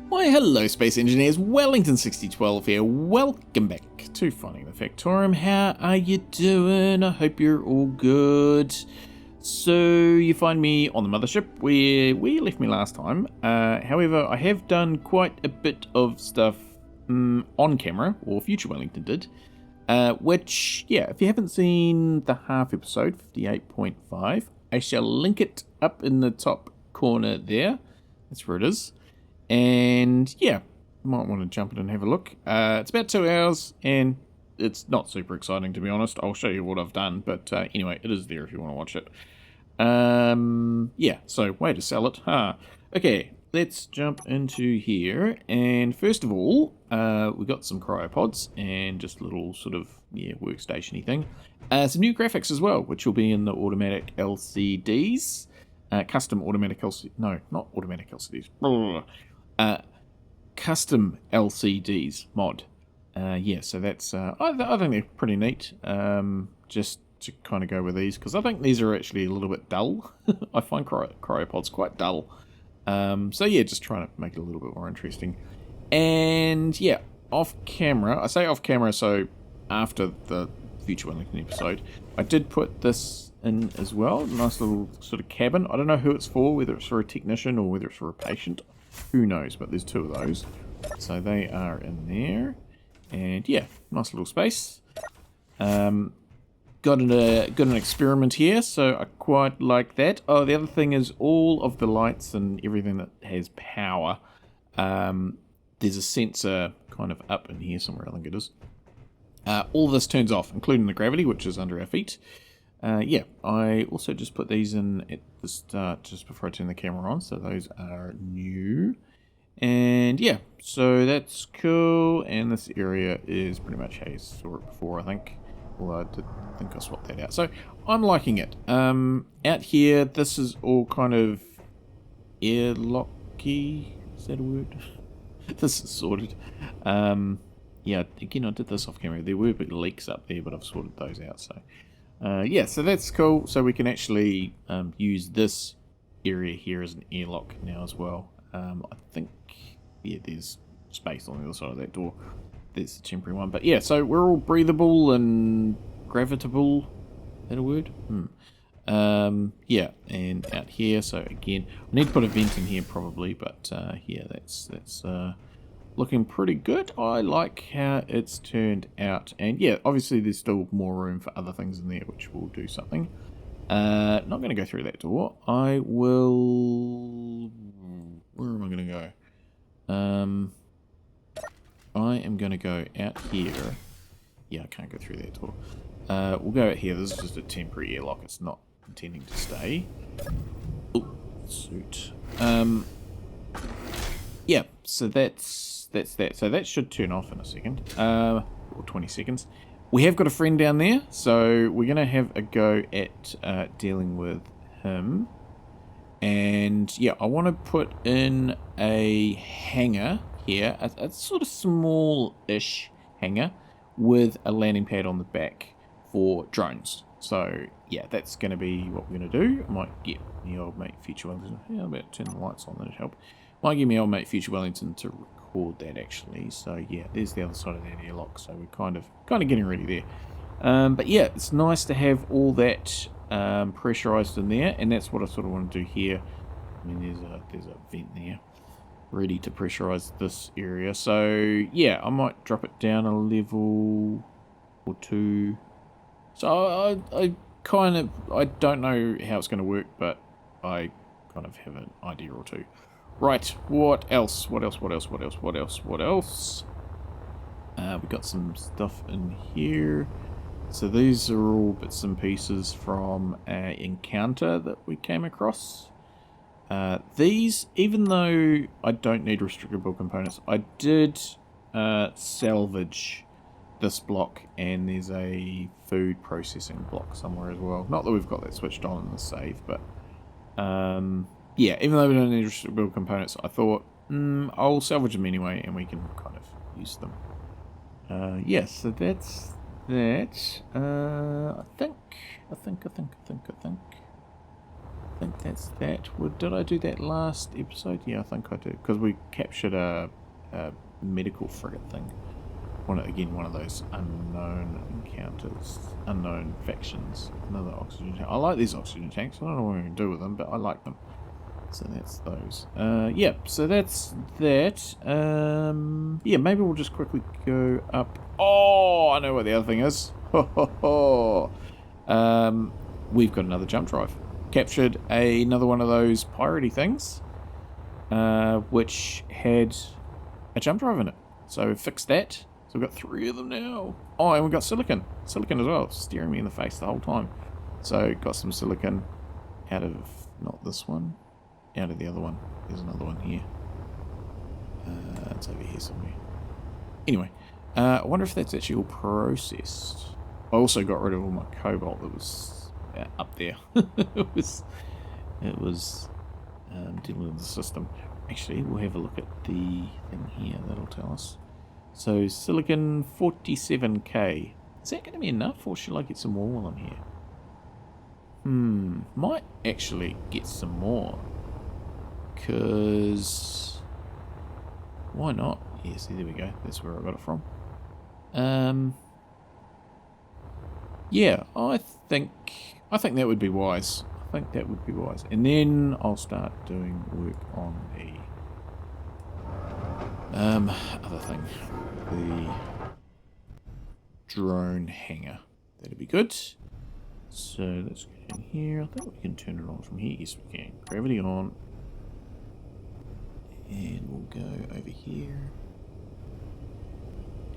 Why hello Space Engineers, Wellington6012 here, welcome back to Finding the Factorum. How are you doing? I hope you're all good. So you find me on the mothership where we left me last time. However, I have done quite a bit of stuff on camera, or Future Wellington did, which, yeah, if you haven't seen the half episode, 58.5, I shall link it up in the top corner there. That's where it is. And yeah, might want to jump in and have a look. It's about 2 hours and it's not super exciting, to be honest. I'll show you what I've done, but anyway, it is there if you want to watch it. Yeah, so way to sell it. Okay, let's jump into here. And first of all, we got some cryopods and just a little sort of workstation-y thing. Some new graphics as well, which will be in the automatic LCDs. Custom automatic LCDs. No, not automatic LCDs. Custom LCDs mod. Yeah, so that's I think they're pretty neat. Just to kind of go with these, because I think these are actually a little bit dull. I find cryopods quite dull. So yeah, just trying to make it a little bit more interesting. And yeah, off camera. I say off camera, so after the Future Wellington episode, I did put this in as well. Nice little sort of cabin. I don't know who it's for, whether it's for a technician or whether it's for a patient. Who knows, but there's two of those. So they are in there. And yeah, nice little space. Got an experiment here, so I quite like that. Oh, the other thing is all of the lights and everything that has power. There's a sensor kind of up in here somewhere, I think it is. All this turns off, including the gravity, which is under our feet. Yeah, I also just put these in at the start, just before I turn the camera on, so those are new. And yeah, so that's cool, and this area is pretty much how you saw it before, I think. Although I did think I swapped that out. So I'm liking it. Out here, this is all kind of airlocky. Is that a word? This is sorted. Yeah, again, I did this off camera. There were big leaks up there, but I've sorted those out. So yeah, so that's cool. So we can actually use this area here as an airlock now as well. I think, yeah, there's space on the other side of that door. That's the temporary one. But yeah, so we're all breathable and gravitable. Is that a word? Yeah, and out here, so again, I need to put a vent in here probably, but yeah, that's looking pretty good. I like how it's turned out. And yeah, obviously there's still more room for other things in there, which will do something. Not going to go through that door. I will... Where am I going to go? I am going to go out here. Yeah, I can't go through that door. We'll go out here. This is just a temporary airlock. It's not intending to stay. Oh, suit. Yeah, so that's that. So that should turn off in a second. Or 20 seconds. We have got a friend down there, so we're going to have a go at dealing with him. And yeah, I want to put in a hangar here, a sort of small-ish hangar with a landing pad on the back for drones. So yeah, that's going to be what we're going to do. I might get the old mate Future Wellington. Yeah, I'll about turn the lights on, that'd help. Might get me old mate Future Wellington to record that actually. So yeah, there's the other side of that airlock. So we're kind of getting ready there. But yeah, it's nice to have all that pressurized in there, and that's what I sort of want to do here. I mean, there's a vent there ready to pressurize this area. So yeah, I might drop it down a level or two. So I don't know how it's going to work, but I kind of have an idea or two. Right, what else? We got some stuff in here. So these are all bits and pieces from an encounter that we came across. These, even though I don't need restricted build components, I did salvage this block, and there's a food processing block somewhere as well. Not that we've got that switched on in the save, but yeah, even though we don't need restricted build components, I thought I'll salvage them anyway, and we can kind of use them. Yeah, so that's that. I think. think that's that. Did I do that last episode? Yeah, I think I did, because we captured a medical frigate thing. One of those unknown encounters, unknown factions. Another oxygen tank. I like these oxygen tanks. I don't know what I'm going to do with them, but I like them. So that's those. Yeah, so that's that. Yeah, maybe we'll just quickly go up. Oh, I know what the other thing is. Ho, ho, ho. We've got another jump drive. Captured another one of those piratey things, which had a jump drive in it. So fixed that. So we've got 3 of them now. Oh, and we've got silicon. Silicon as well, staring me in the face the whole time. So got some silicon out of, not this one, out of the other one. There's another one here. It's over here somewhere. Anyway, I wonder if that's actually all processed. I also got rid of all my cobalt that was up there. it was dealing with the system. Actually, we'll have a look at the thing here. That'll tell us. So silicon 47k. Is that going to be enough, or should I get some more while I'm here? Might actually get some more. Because why not? Yeah, see, there we go. That's where I got it from. Yeah, I think that would be wise. I think that would be wise. And then I'll start doing work on the other thing. The drone hangar. That'd be good. So let's get in here. I think we can turn it on from here. Yes, we can. Gravity on. And we'll go over here.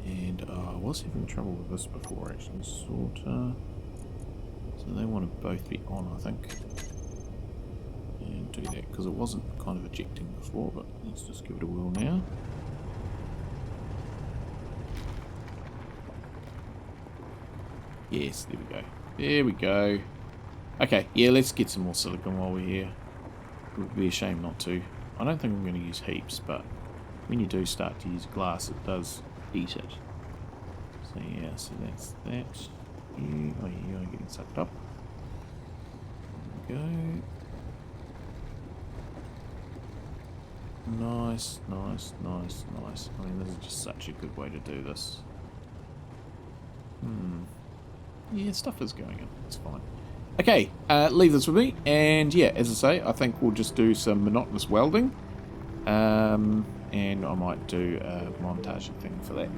And I was having trouble with this before, actually. Sorta. So they want to both be on, I think. And do that, because it wasn't kind of ejecting before, but let's just give it a whirl now. Yes, there we go. There we go. Okay, yeah, let's get some more silicon while we're here. It would be a shame not to. I don't think I'm going to use heaps, but when you do start to use glass, it does eat it. So yeah, so that's that. You, oh, you are getting sucked up. There we go. Nice, nice, nice, nice. I mean, this is just such a good way to do this. Yeah, stuff is going in. It's fine. Okay, leave this with me. And yeah, as I say, I think we'll just do some monotonous welding. And I might do a montage thing for that.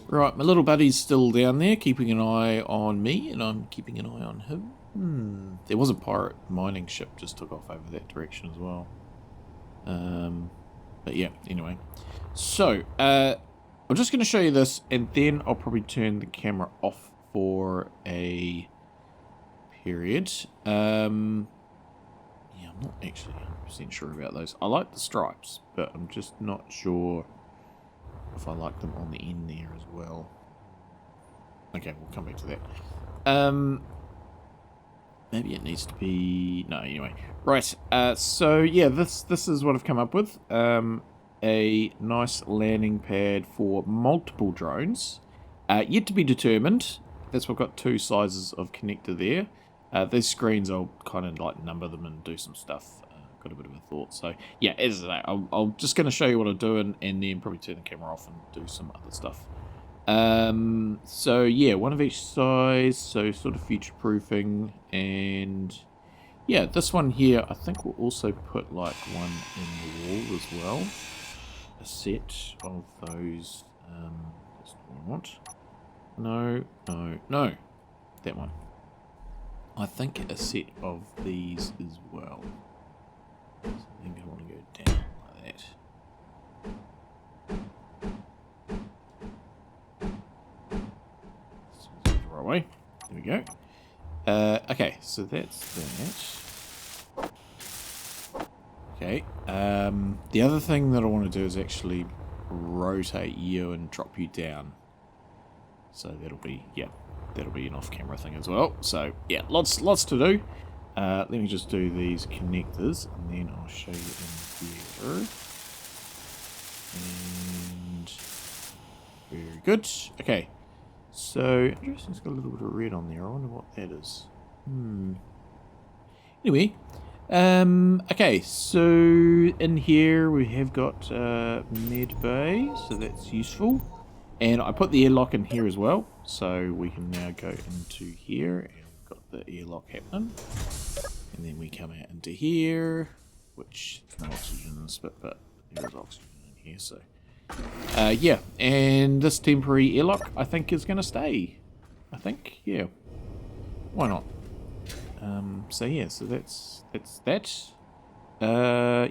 Right, my little buddy's still down there, keeping an eye on me, and I'm keeping an eye on him. There was a pirate mining ship just took off over that direction as well. But yeah, anyway. So, I'm just going to show you this, and then I'll probably turn the camera off for a period. Yeah, I'm not actually 100% sure about those. I like the stripes, but I'm just not sure if I like them on the end there as well. Okay, we'll come back to that. Maybe it needs to be... No, anyway. Right, so yeah, this is what I've come up with. A nice landing pad for multiple drones. Yet to be determined. That's why I've got two sizes of connector there. These screens, I'll kind of like number them and do some stuff. Got a bit of a thought. So yeah, as I say, I'm just going to show you what I'm doing and then probably turn the camera off and do some other stuff. So yeah, one of each size, so sort of future proofing, and yeah, this one here I think we'll also put like one in the wall as well. A set of those, that's not what I want. No, that one. I think a set of these as well. So maybe I want to go down like that. So the right way. There we go. Okay, so that's that. Okay. The other thing that I want to do is actually rotate you and drop you down. So that'll be an off-camera thing as well. So yeah, lots to do. Let me just do these connectors, and then I'll show you in here. And very good. Okay, so interesting. It's got a little bit of red on there. I wonder what that is. Anyway, okay. So in here we have got med bay, so that's useful. And I put the airlock in here as well, so we can now go into here, and we've got the airlock happening. And then we come out into here, which there's no oxygen in this bit, but there is oxygen in here, so... yeah, and this temporary airlock, I think, is going to stay. I think, yeah. Why not? So yeah, so that's that.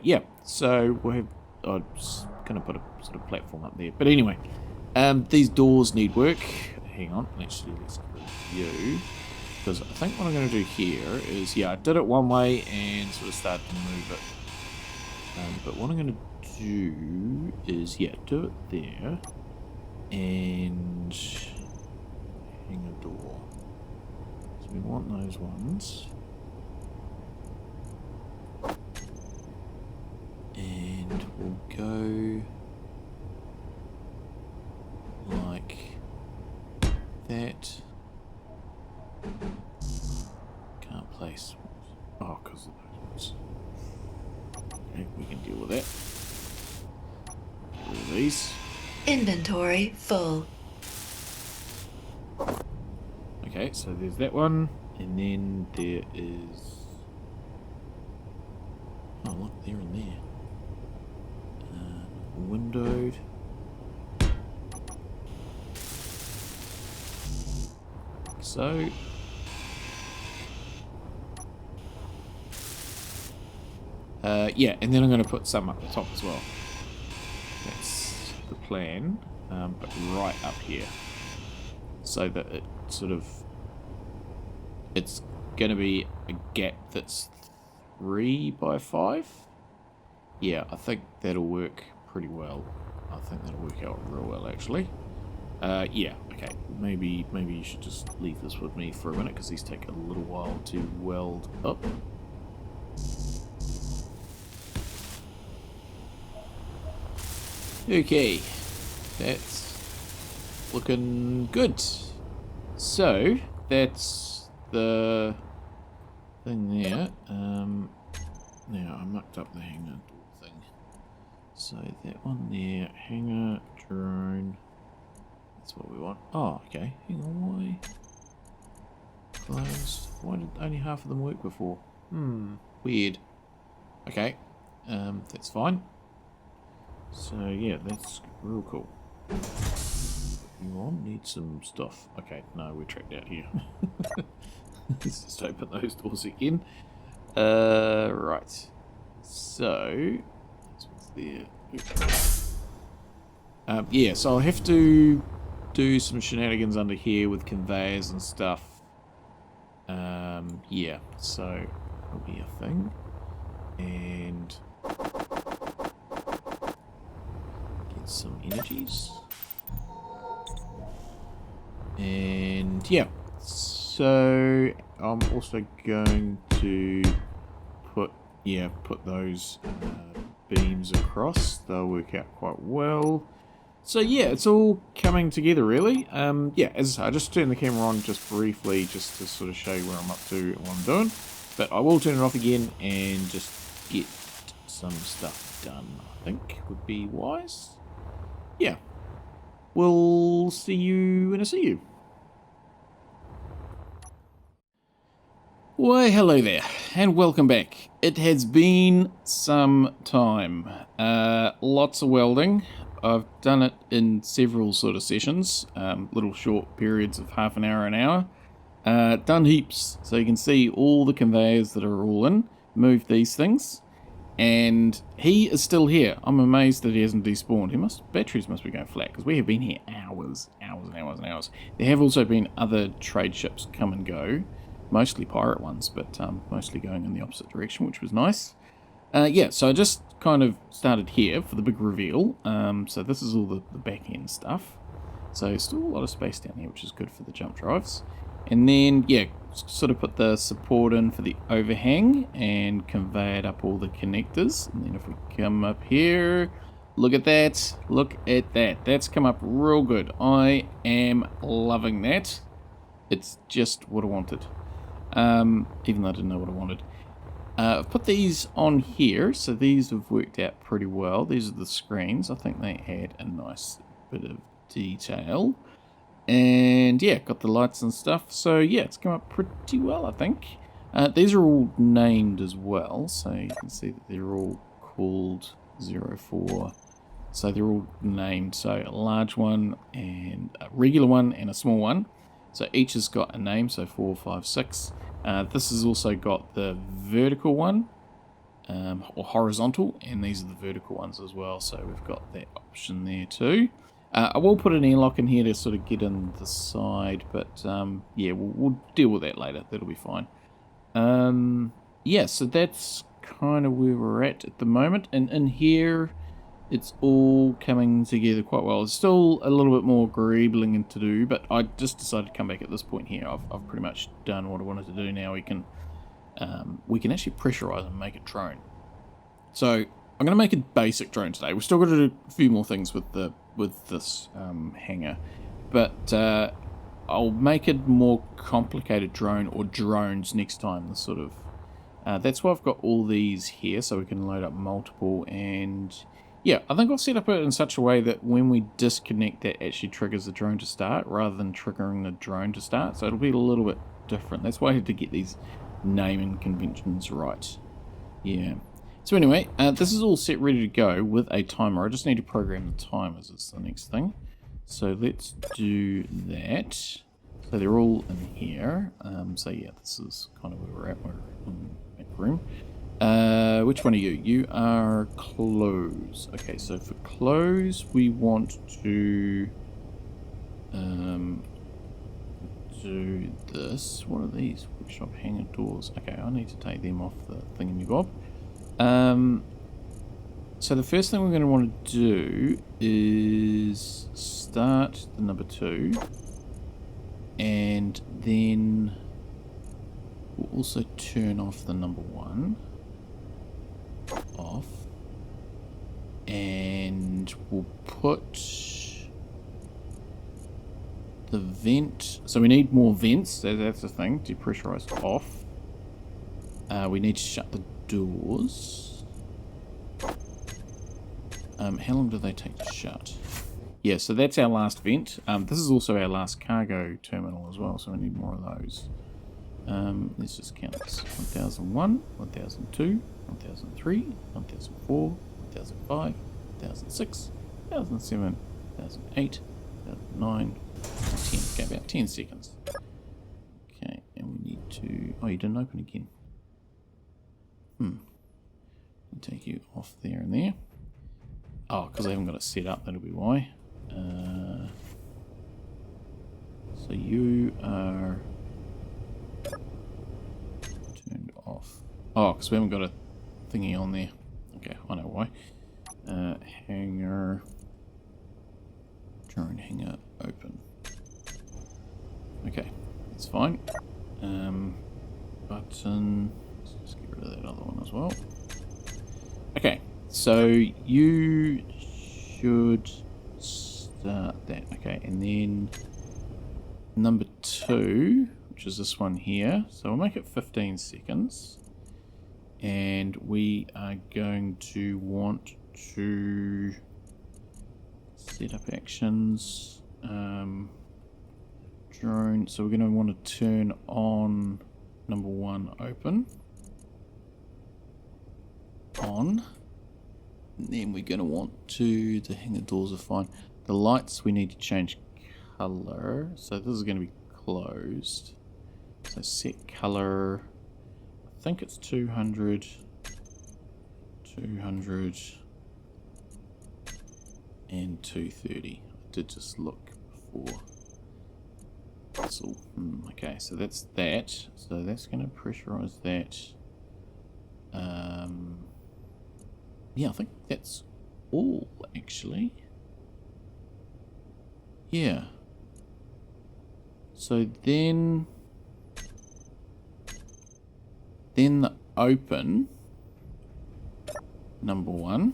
Yeah, so we'll have... I'm just going to put a sort of platform up there. But anyway, these doors need work. Hang on, actually, let's review. Because I think what I'm going to do here is, yeah, I did it one way and sort of started to move it. But what I'm going to do is, yeah, do it there. And hang a door. So we want those ones. And we'll go like that. Can't place. Oh, because of those ones. Okay, we can deal with that. All these. Inventory full. Okay, so there's that one, and then there is. Oh, look, there and there. Windowed. So. Yeah, and then I'm going to put some up the top as well. That's the plan, but right up here. So that it sort of... It's going to be a gap that's 3 by 5. Yeah, I think that'll work pretty well. I think that'll work out real well, actually. Yeah, okay. Maybe you should just leave this with me for a minute, because these take a little while to weld up. Okay, that's looking good. So, that's the thing there. Now, I mucked up the hangar door thing. So, that one there, hangar, drone, that's what we want. Oh, okay, hang on, why? Closed. Why did only half of them work before? Weird. Okay, that's fine. So yeah, that's real cool. You on? Need some stuff. Okay, no, we're trapped out here. Let's just open those doors again. Right. So, that's what's there. Yeah, so I'll have to do some shenanigans under here with conveyors and stuff. Yeah, so that'll be a thing. And get some energies. And yeah, so I'm also going to put those beams across. They'll work out quite well. So yeah, it's all coming together really. Yeah, as I just turned the camera on just briefly just to sort of show you where I'm up to and what I'm doing. But I will turn it off again and just get some stuff done, I think would be wise. Yeah. We'll see you when I see you. Why, hello there, and welcome back. It has been some time. Lots of welding. I've done it in several sort of sessions, little short periods of half an hour. Done heaps, so you can see all the conveyors that are all in. Moved these things. And he is still here. I'm amazed that he hasn't despawned. Batteries must be going flat, because we have been here hours. There have also been other trade ships come and go. Mostly pirate ones, but mostly going in the opposite direction, which was nice. Yeah, so I just kind of started here for the big reveal. So this is all the back end stuff. So still a lot of space down here, which is good for the jump drives. And then, yeah, sort of put the support in for the overhang and conveyed up all the connectors. And then if we come up here, look at that. Look at that. That's come up real good. I am loving that. It's just what I wanted. Even though I didn't know what I wanted. I've put these on here, so these have worked out pretty well. These are the screens. I think they add a nice bit of detail. And yeah, got the lights and stuff. So yeah, it's come up pretty well, I think. These are all named as well, so you can see that they're all called 04. So they're all named. So a large one and a regular one and a small one. So each has got a name, so 4, 5, 6. This has also got the vertical one, or horizontal, and these are the vertical ones as well, so we've got that option there too. I will put an airlock in here to sort of get in the side, but yeah, we'll deal with that later. That'll be fine. Yeah, so that's kind of where we're at the moment, and in here it's all coming together quite well. There's still a little bit more greebling to do, but I just decided to come back at this point here. I've pretty much done what I wanted to do. Now we can actually pressurize and make a drone. So I'm going to make a basic drone today. We've still got to do a few more things with this hangar, but I'll make a more complicated drone or drones next time. The sort of that's why I've got all these here, so we can load up multiple. And yeah, I think I'll set up it in such a way that when we disconnect, that actually triggers the drone to start rather than triggering the drone to start. So it'll be a little bit different. That's why I had to get these naming conventions right. Yeah. So anyway, this is all set ready to go with a timer. I just need to program the timers is the next thing. So let's do that. So they're all in here. So yeah, this is kind of where we're at. We're in the back room. Which one are you? You are close. Okay, so for close, we want to do this. What are these? Workshop hanger doors. Okay, I need to take them off the thingamabob. So the first thing we're going to want to do is start the number 2, and then we'll also turn off the number 1 off, and we'll put the vent. So we need more vents. That's the thing. Depressurized off. We need to shut the doors. How long do they take to shut? Yeah, so that's our last vent. This is also our last cargo terminal as well, so we need more of those. Let's just count this. 1001, 1002, 1003, 1004, 1005, 1006, 1007, 1008, 9, 10. Okay, about 10 seconds. Okay, and we need to... Oh, you didn't open again. I'll take you off there and there. Oh, because I haven't got it set up, that'll be why. So you are turned off. Oh, because we haven't got a thingy on there. Okay, I know why. Hangar. Drone hangar open. Okay, that's fine. Button. Let's just get rid of that other one as well. Okay, so you should start that. Okay, and then number 2, which is this one here. So we'll make it 15 seconds. And we are going to want to set up actions. Drone. So we're going to want to turn on number 1 open. On. And then we're going to want to, the hangar doors are fine. The lights we need to change color. So this is going to be closed. So set color. I think it's 200. 200. And 230. I did just look before. That's all. Okay, so that's that. So that's going to pressurize that. Yeah, I think that's all, actually. Yeah. So then the open, number 1.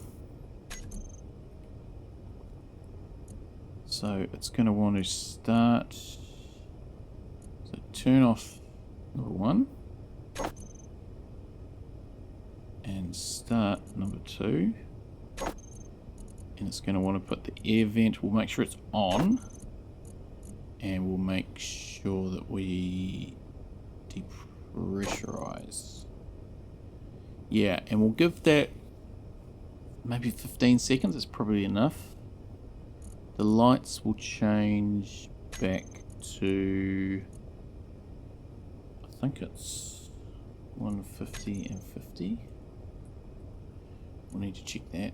So it's going to want to start, so turn off number 1. And start number 2. And it's going to want to put the air vent. We'll make sure it's on. And we'll make sure that we depressurize. Yeah, and we'll give that maybe 15 seconds. It's probably enough. The lights will change back to, I think it's 150 and 50. We'll need to check that.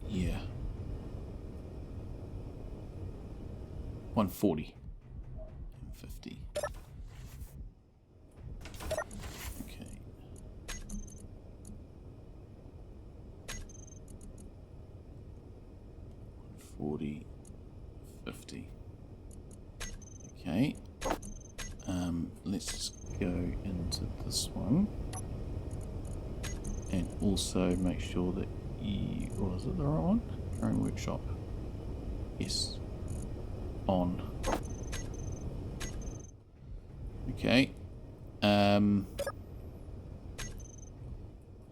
Yeah. 140 and 50. Okay. 140, 50. Okay. Let's just go into this one. And also make sure that you... Oh, is it the right one? Drone workshop. Yes. On. Okay.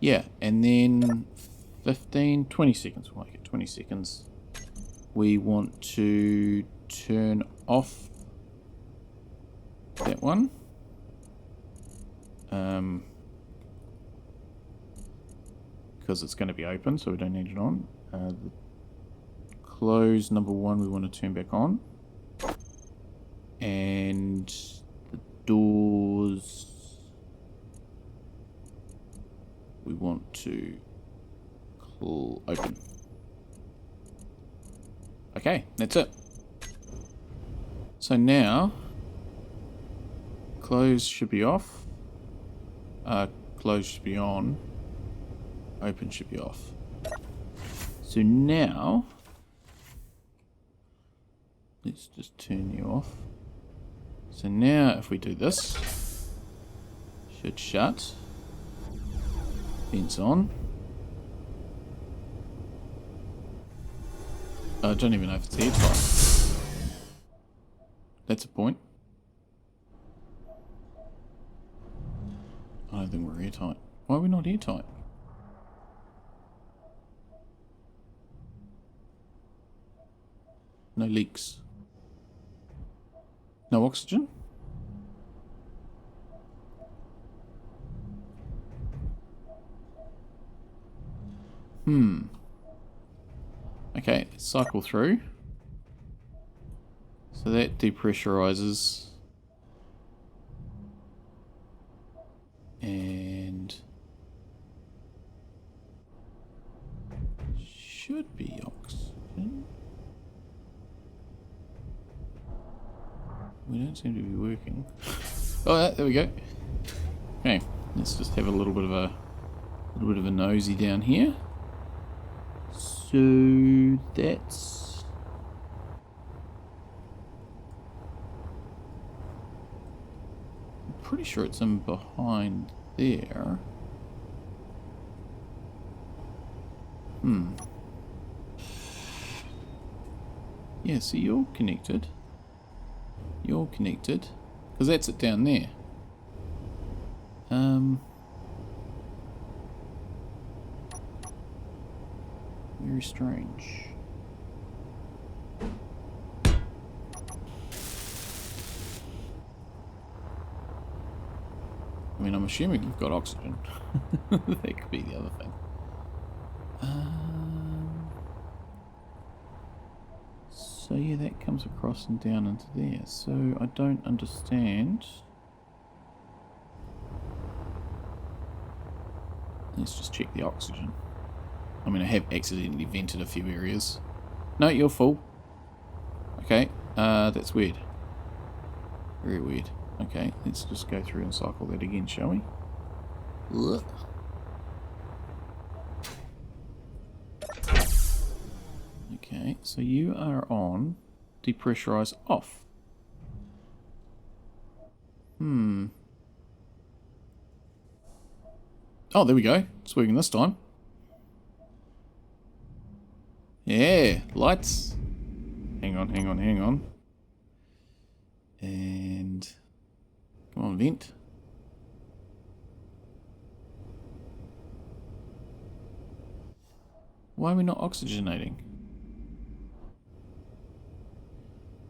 Yeah, and then 15, 20 seconds. We'll make it 20 seconds. We want to turn off that one. Because it's going to be open, so we don't need it on. The close number 1 we want to turn back on. And the doors we want to open. Okay, that's it. So now close should be off. Close should be on. Open should be off. So now let's just turn you off. So now if we do this, should shut. Vents on. I don't even know if it's airtight. That's a point. I don't think we're airtight. Why are we not airtight? No leaks. No oxygen? Okay, cycle through. So that depressurizes. And should be oxygen. We don't seem to be working. Oh, there we go. Okay, let's just have a little bit of a nosy down here. So that's I'm pretty sure it's in behind there. Yeah, so you're connected. You're connected. Because that's it down there. Very strange. I mean, I'm assuming you've got oxygen. That could be the other thing. So yeah, that comes across and down into there. So I don't understand. Let's just check the oxygen. I mean, I have accidentally vented a few areas. No, you're full. Okay, that's weird. Very weird. Okay, let's just go through and cycle that again, shall we? Ugh. Okay, so you are on depressurize off. Oh, there we go. It's working this time. Yeah, lights. Hang on, hang on, hang on. And come on, vent. Why are we not oxygenating?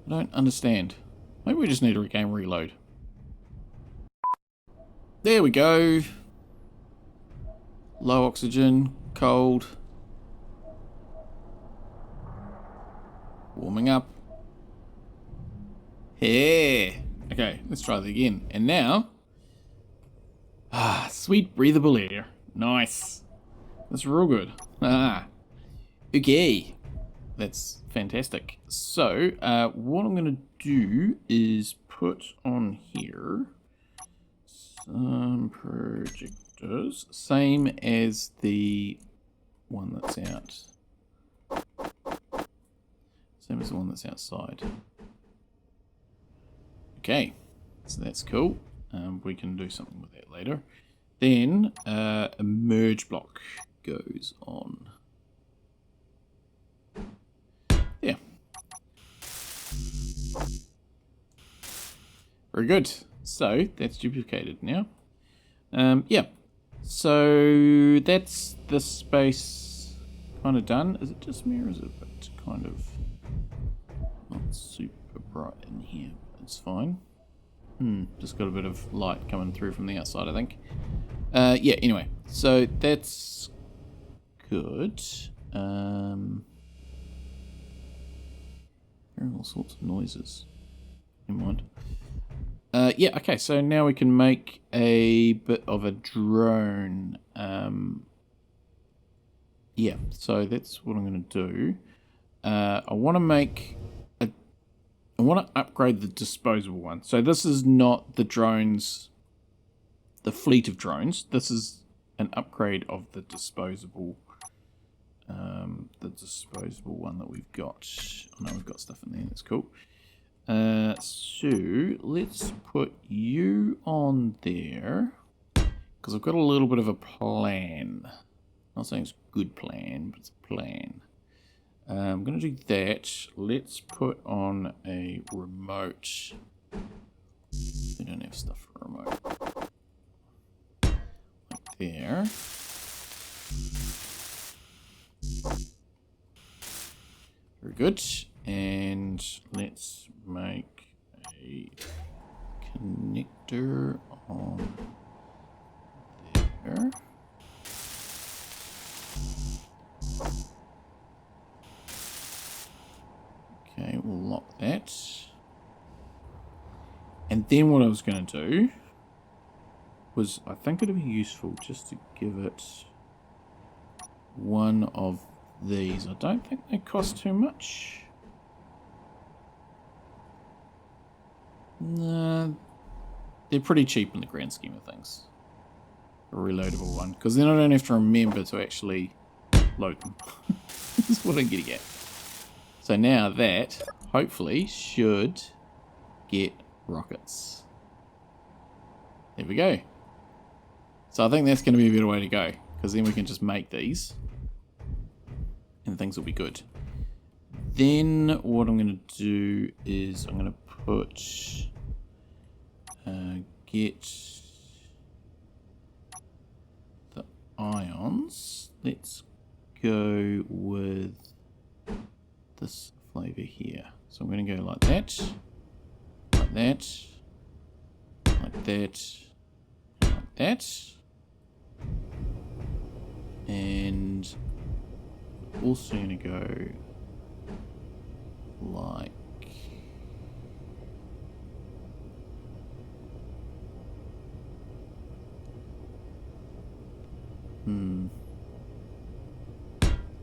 I don't understand. Maybe we just need a game reload. There we go. Low oxygen, cold. Warming up. Yeah. Okay, let's try that again. And now... sweet breathable air. Nice. That's real good. Okay. That's fantastic. So, what I'm going to do is put on here some projectors, same as the one that's out. Same as the one that's outside. Okay, so that's cool. We can do something with that later. Then, a merge block goes on. Yeah. Very good. So, that's duplicated now. Yeah. So, that's the space kind of done. Is it just me or is it a bit kind of not super bright in here? It's fine. Just got a bit of light coming through from the outside, I think. Yeah, anyway. So, that's good. Hearing all sorts of noises. Never mind. Yeah, okay, so now we can make a bit of a drone. Yeah, so that's what I'm going to do. I want to make I want to upgrade the disposable one. So this is not the drones, the fleet of drones. This is an upgrade of the disposable one that we've got. I know we've got stuff in there. That's cool. So let's put you on there because I've got a little bit of a plan. I'm not saying it's a good plan, but it's a plan. I'm going to do that. Let's put on a remote. We don't have stuff for a remote. Like there. Very good. And let's make a connector on there. And then what I was going to do was, I think it'd be useful just to give it one of these. I don't think they cost too much. Nah, they're pretty cheap in the grand scheme of things. A reloadable one, because then I don't have to remember to actually load them. That's what I'm getting at. So now that, hopefully, should get rockets. There we go. So I think that's going to be a better way to go, because then we can just make these and things will be good. Then what I'm going to do is I'm going to put get the ions. Let's go with this flavor here. So I'm going to go like that, like that, like that, like that, and also going to go like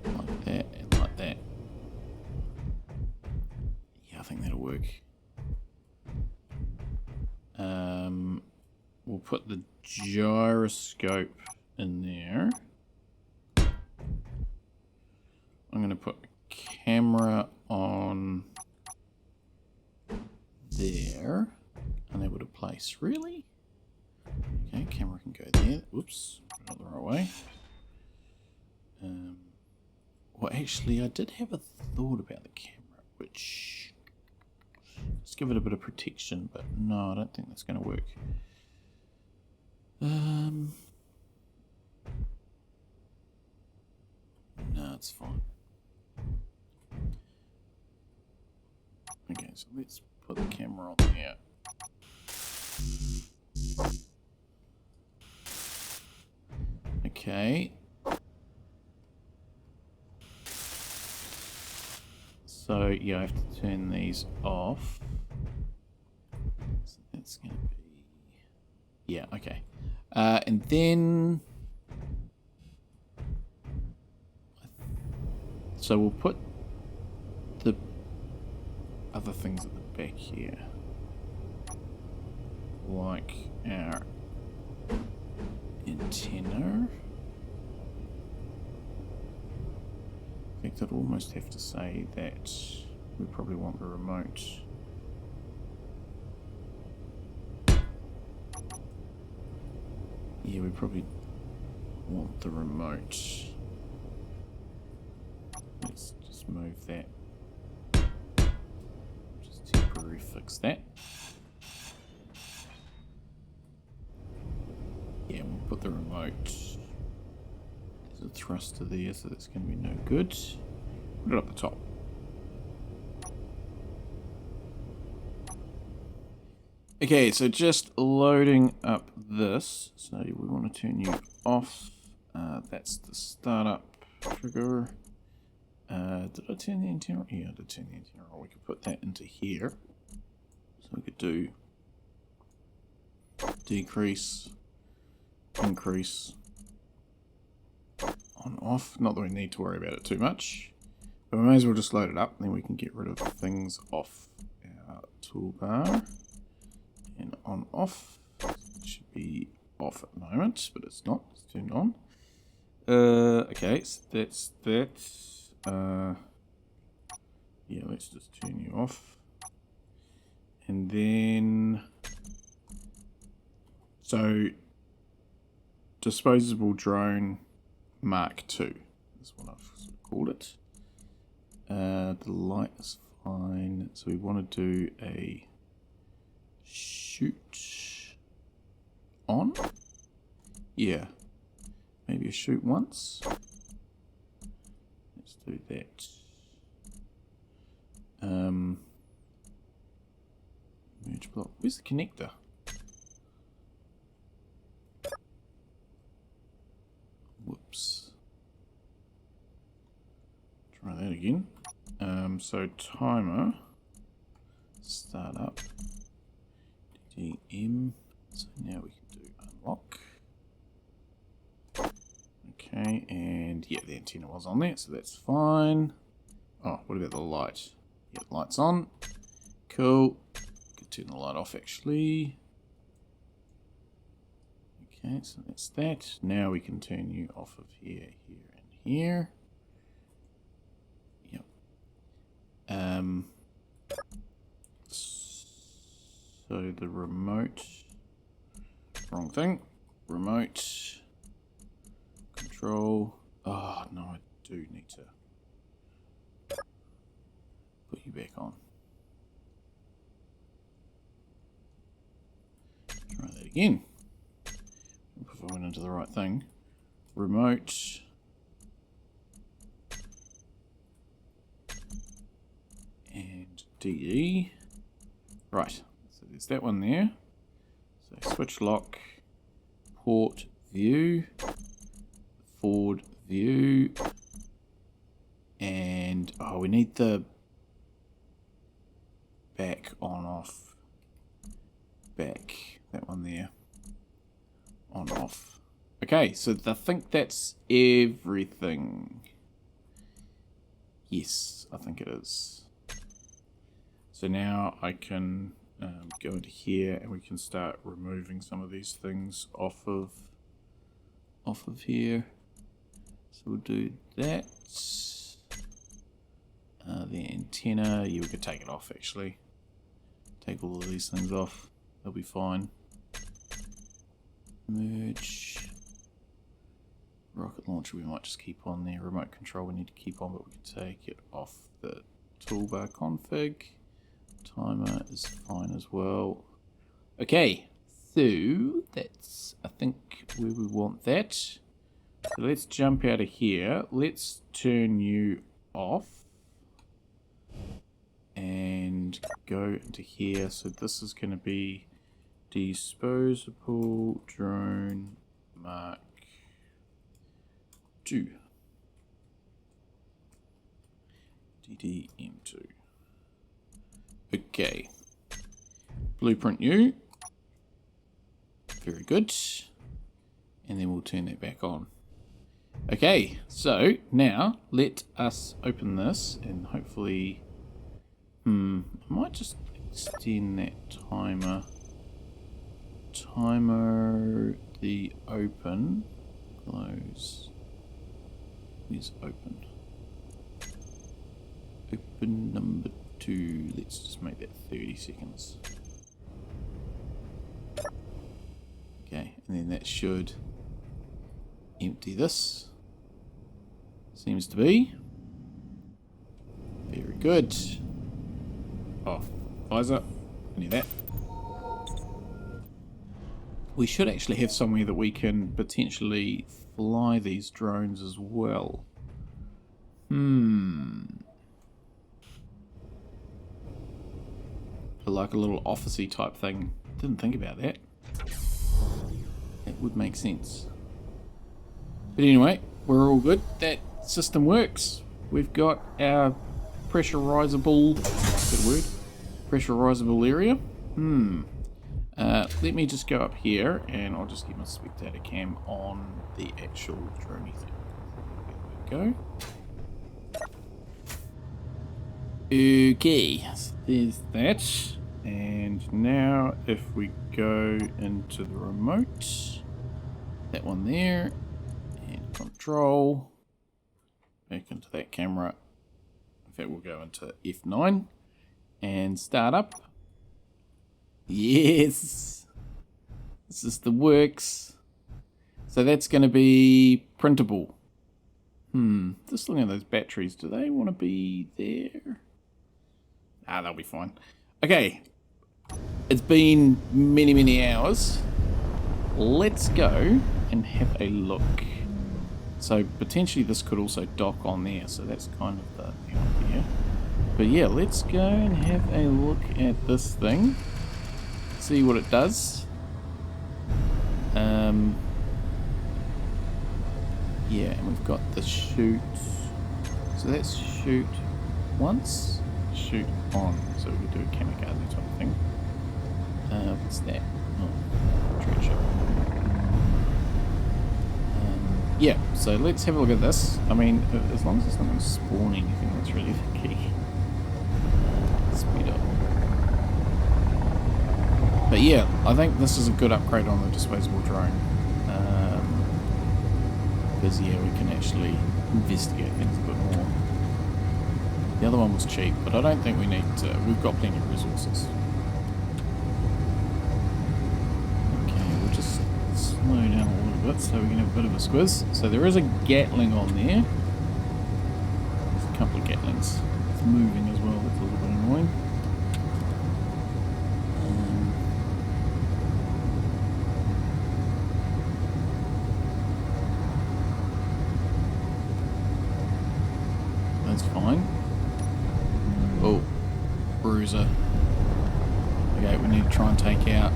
like that and like that. Yeah, I think that'll work. We'll put the gyroscope in there. I'm going to put a camera on there. Unable to place. Really? Okay, camera can go there. Oops, not the right way. Well, actually, I did have a thought about the camera, which... Let's give it a bit of protection, but no, I don't think that's going to work. No, it's fine. Okay, so let's put the camera on there. Okay. So, yeah, I have to turn these off. So that's going to be... Yeah, okay. And then... So we'll put the other things at the back here. Like our antenna. I think I'd almost have to say that we probably want the remote. Yeah, we probably want the remote. Let's just move that. Just temporarily fix that. Yeah, we'll put the remote. There's a thruster there, so that's going to be no good. Put it up the top. Okay, so just loading up this. So we want to turn you off. That's the startup trigger. Did I turn the antenna? Yeah, I did turn the antenna on. We could put that into here. So we could do decrease, increase, on off. Not that we need to worry about it too much. But we may as well just load it up, and then we can get rid of things off our toolbar. And on off. It should be off at the moment, but it's not. It's turned on. Okay, so that's that. Yeah, let's just turn you off. And then... So, disposable drone Mark II is what I've sort of called it. The light is fine. So we want to do a shoot on. Yeah, maybe a shoot once. Let's do that. Merge block. Where's the connector? Whoops. Try that again. So timer, start up, TM. So now we can do unlock. Okay, and yeah, the antenna was on there, so that's fine. Oh, what about the light? Yeah, light's on. Cool. Could turn the light off actually. Okay, so that's that. Now we can turn you off of here, here, and here. Yep. So the remote, wrong thing. Remote control. Oh no, I do need to put you back on. Try that again. If I went into the right thing. Remote. And DE. Right. So there's that one there. So switch lock. Port view. Forward view. And oh, we need the back on off. Back. That one there. On off. Okay, so I think that's everything. Yes, I think it is. So now I can go into here and we can start removing some of these things off of here. So we'll do that. The antenna, yeah, we could take it off actually. Take all of these things off. They'll be fine. Merge. Rocket launcher we might just keep on there. Remote control we need to keep on, but we can take it off the toolbar config. Timer is fine as well. Okay, so that's I think where we want that. So let's jump out of here. Let's turn you off and go into here. So this is going to be disposable drone Mark 2. DDM2. Okay. Blueprint you. Very good. And then we'll turn that back on. Okay, so now let us open this and hopefully I might just extend that timer. The open, close, is open. Open number 2, let's just make that 30 seconds. Okay, and then that should empty this. Seems to be. Very good. Oh, visor, I need that. We should actually have somewhere that we can potentially fly these drones as well. Like a little officey type thing. Didn't think about that. That would make sense. But anyway, we're all good. That system works. We've got our pressurizable, good word, pressurizable area. Let me just go up here and I'll just get my spectator cam on the actual droney thing. There we go. Okay, so there's that. And now if we go into the remote, that one there, and control, back into that camera. In fact, we'll go into F9 and start up. Yes! The system works. So that's going to be printable. Just looking at those batteries, do they want to be there? Ah, they'll be fine. Okay. It's been many, many hours. Let's go and have a look. So potentially this could also dock on there, so that's kind of the idea. But yeah, let's go and have a look at this thing. See what it does. Yeah, and we've got the shoot. So that's shoot once, shoot on. So we can do a kamikaze type of thing. What's that? Oh, treasure. Yeah, so let's have a look at this. I mean, as long as it's not going to spawn anything, that's really the key. Speed up. But yeah, I think this is a good upgrade on the disposable drone. Because yeah, we can actually investigate things a bit more. The other one was cheap, but I don't think we need to. We've got plenty of resources. Okay, we'll just slow down a little bit so we can have a bit of a squiz. So there is a Gatling on there. There's a couple of Gatlings. It's moving as well, that's a little bit annoying. That's fine. Oh, bruiser. Okay, we need to try and take out.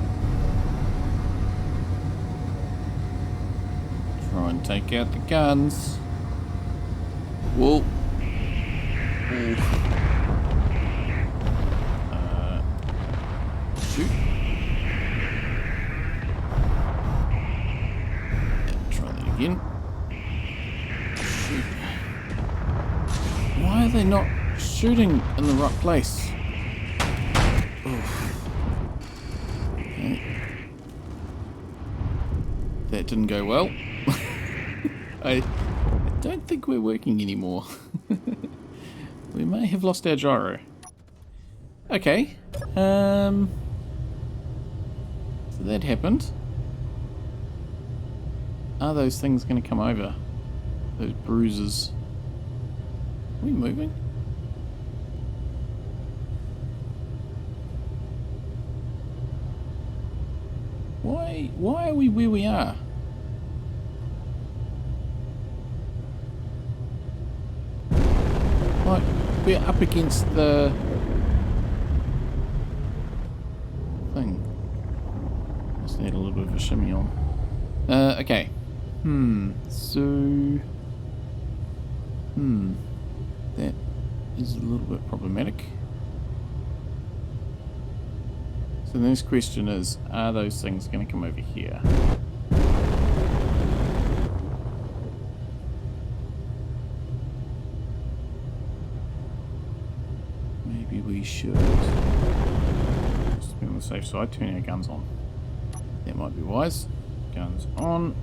Try and take out the guns. Whoa. Ooh. Shoot. Try that again. Shoot. Why are they not shooting in the right place? Oof. Okay. That didn't go well. I don't think we're working anymore. We may have lost our gyro. Okay. So that happened. Are those things going to come over? Those bruises. Are we moving? Why are we where we are? Like, we're up against the thing. Just need a little bit of a shimmy on. Okay. So... That is a little bit problematic. So the next question is, are those things going to come over here? Maybe we should just be on the safe side, turn our guns on. That might be wise. Guns on.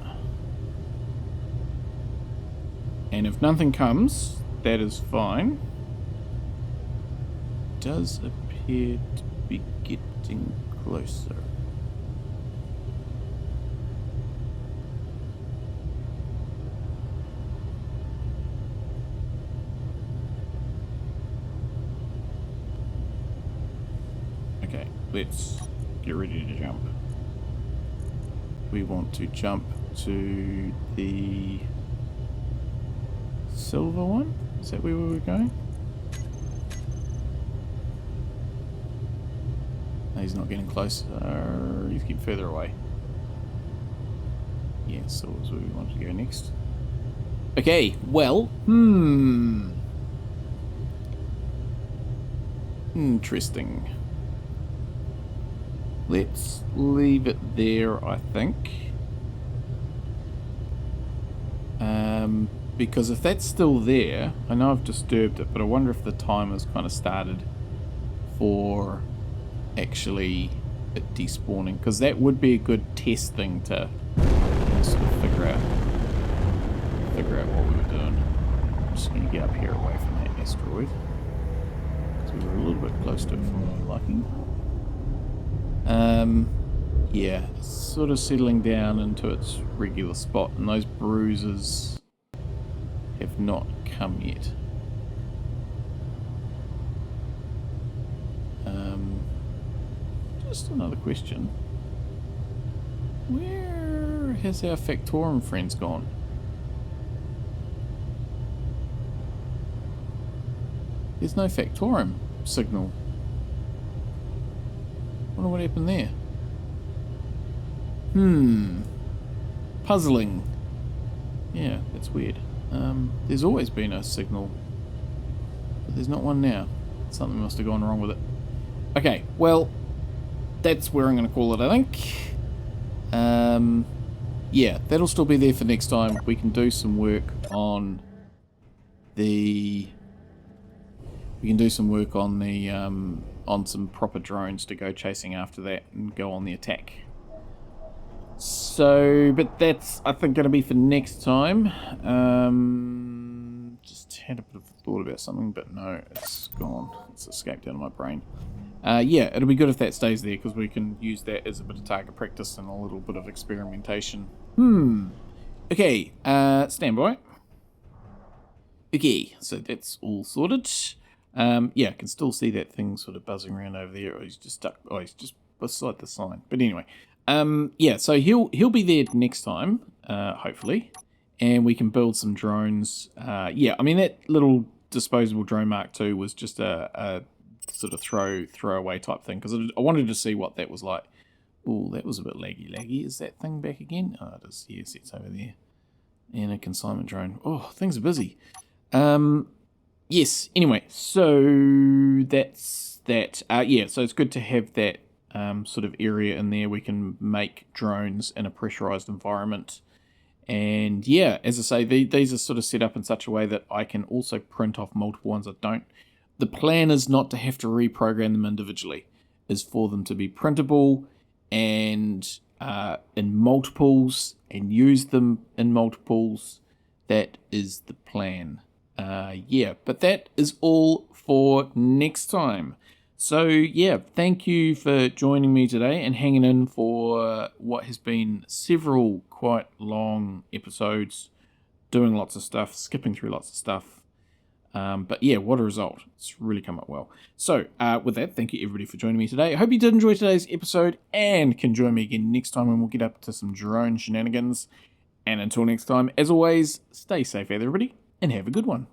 And if nothing comes, that is fine. Does appear to be getting closer. Okay, let's get ready to jump. We want to jump to the silver one? Is that where we were going? No, he's not getting closer. He's getting further away. Yeah, silver is where we wanted to go next. Okay, well, interesting. Let's leave it there, I think. Because if that's still there, I know I've disturbed it, but I wonder if the timer's kind of started for actually it despawning, because that would be a good test thing to sort of figure out what we were doing. I'm just going to get up here away from that asteroid, because we were a little bit close to it for my liking. Yeah, it's sort of settling down into its regular spot, and those bruises have not come yet. Just another question. Where has our Factorum friends gone? There's no Factorum signal. Wonder what happened there. Puzzling. Yeah, that's weird. There's always been a signal, but there's not one now. Something must have gone wrong with it. Okay, well, that's where I'm going to call it, I think. Yeah, that'll still be there for next time. We can do some work on the... We can do some work on the, on some proper drones to go chasing after that and go on the attack. So, but that's, I think, going to be for next time. Just had a bit of a thought about something, but no, it's gone. It's escaped out of my brain. Yeah, it'll be good if that stays there, because we can use that as a bit of target practice and a little bit of experimentation. Okay, stand by. Okay, so that's all sorted. Yeah, I can still see that thing sort of buzzing around over there. Oh, he's just stuck. Oh, he's just beside the sign. But anyway, yeah, so he'll be there next time, hopefully, and we can build some drones. Yeah, I mean, that little disposable drone Mark II was just a sort of throwaway type thing, because I wanted to see what that was like. Oh, that was a bit laggy. Is that thing back again? Oh, it is. Yes, it's over there. And a consignment drone. Oh, things are busy. Yes, anyway, so that's that. Yeah, so it's good to have that sort of area in there. We can make drones in a pressurized environment. And yeah, as I say, these are sort of set up in such a way that I can also print off multiple ones. The plan is not to have to reprogram them individually, is for them to be printable and in multiples, and use them in multiples. That is the plan. Yeah, but that is all for next time. So yeah, thank you for joining me today and hanging in for what has been several quite long episodes, doing lots of stuff, skipping through lots of stuff. But yeah, what a result. It's really come up well. So with that, thank you everybody for joining me today. I hope you did enjoy today's episode and can join me again next time when we'll get up to some drone shenanigans. And until next time, as always, stay safe everybody and have a good one.